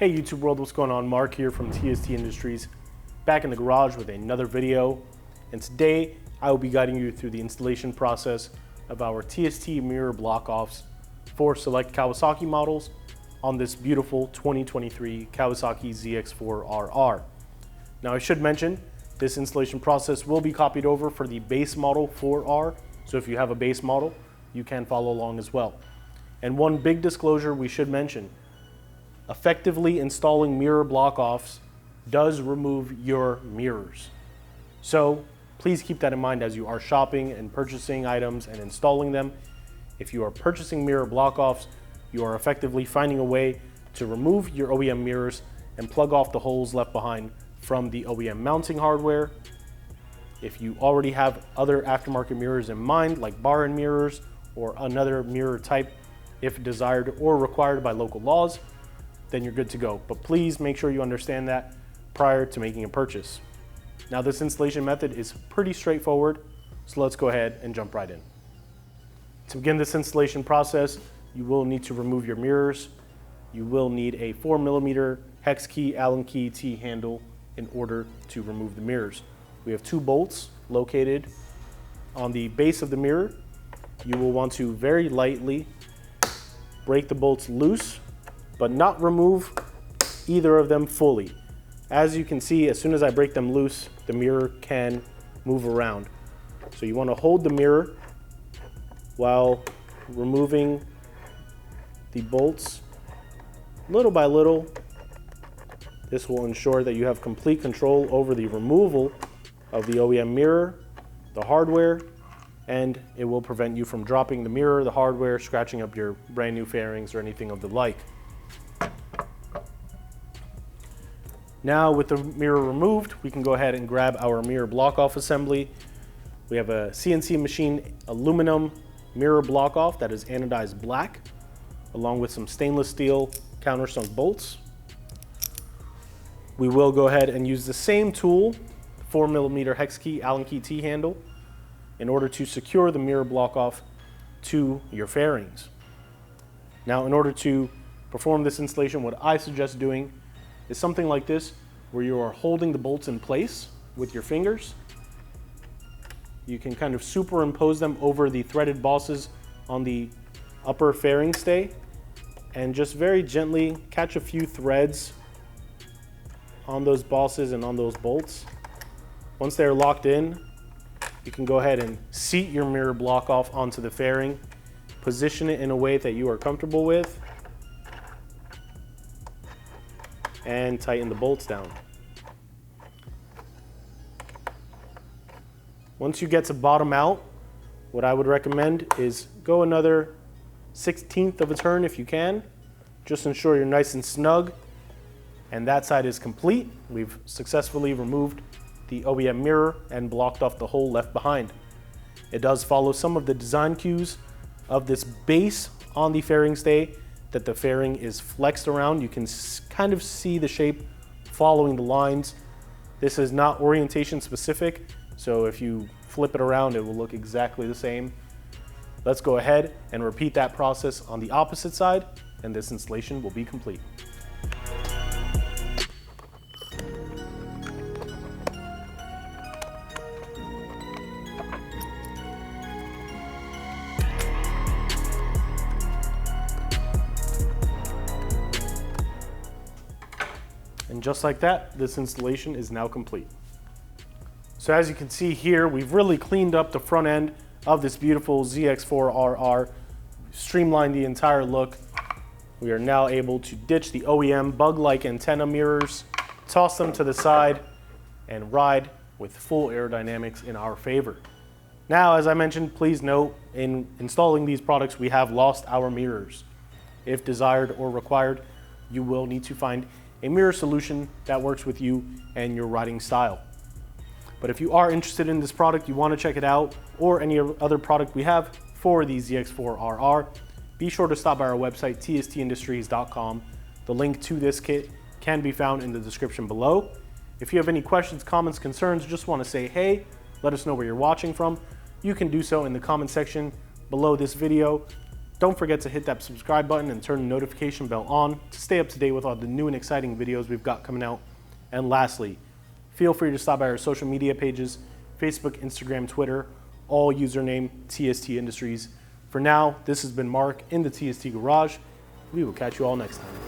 Hey YouTube world, what's going on? Mark here from TST Industries, back in the garage with another video. And today I will be guiding you through the installation process of our TST Mirror Block-Offs for select Kawasaki models on this beautiful 2023 Kawasaki ZX-4RR. Now I should mention, this installation process will be copied over for the base model 4R, so if you have a base model, you can follow along as well. And one big disclosure we should mention, effectively installing mirror block-offs does remove your mirrors. So please keep that in mind as you are shopping and purchasing items and installing them. If you are purchasing mirror block-offs, you are effectively finding a way to remove your OEM mirrors and plug off the holes left behind from the OEM mounting hardware. If you already have other aftermarket mirrors in mind, like bar-in mirrors or another mirror type, if desired or required by local laws, then you're good to go. But please make sure you understand that prior to making a purchase. Now this installation method is pretty straightforward, so let's go ahead and jump right in. To begin this installation process, you will need to remove your mirrors. You will need a 4mm hex key Allen key T handle in order to remove the mirrors. We have 2 bolts located on the base of the mirror. You will want to very lightly break the bolts loose, but not remove either of them fully. As you can see, as soon as I break them loose, the mirror can move around. So you want to hold the mirror while removing the bolts little by little. This will ensure that you have complete control over the removal of the OEM mirror, the hardware, and it will prevent you from dropping the mirror, the hardware, scratching up your brand new fairings or anything of the like. Now with the mirror removed, we can go ahead and grab our mirror block-off assembly. We have a CNC-machined aluminum mirror block-off that is anodized black, along with some stainless steel countersunk bolts. We will go ahead and use the same tool, 4mm hex key Allen key T handle, in order to secure the mirror block-off to your fairings. Now in order to perform this installation, what I suggest doing is something like this, where you are holding the bolts in place with your fingers. You can kind of superimpose them over the threaded bosses on the upper fairing stay and just very gently catch a few threads on those bosses and on those bolts. Once they're locked in, you can go ahead and seat your mirror block off onto the fairing, position it in a way that you are comfortable with, and tighten the bolts down. Once you get to bottom out, what I would recommend is go another 1/16 of a turn if you can. Just ensure you're nice and snug. And that side is complete. We've successfully removed the OEM mirror and blocked off the hole left behind. It does follow some of the design cues of this base on the fairing stay, that the fairing is flexed around. You can kind of see the shape following the lines. This is not orientation specific, so if you flip it around, it will look exactly the same. Let's go ahead and repeat that process on the opposite side, and this installation will be complete. And just like that, this installation is now complete. So as you can see here, we've really cleaned up the front end of this beautiful ZX-4RR, streamlined the entire look. We are now able to ditch the OEM bug-like antenna mirrors, toss them to the side, and ride with full aerodynamics in our favor. Now, as I mentioned, please note, in installing these products, we have lost our mirrors. If desired or required, you will need to find a mirror solution that works with you and your riding style. But if you are interested in this product, you want to check it out, or any other product we have for the ZX-4RR, be sure to stop by our website, tstindustries.com. The link to this kit can be found in the description below. If you have any questions, comments, concerns, just want to say hey, let us know where you're watching from, you can do so in the comment section below this video. Don't forget to hit that subscribe button and turn the notification bell on to stay up to date with all the new and exciting videos we've got coming out. And lastly, feel free to stop by our social media pages, Facebook, Instagram, Twitter, all username TST Industries. For now, this has been Mark in the TST Garage. We will catch you all next time.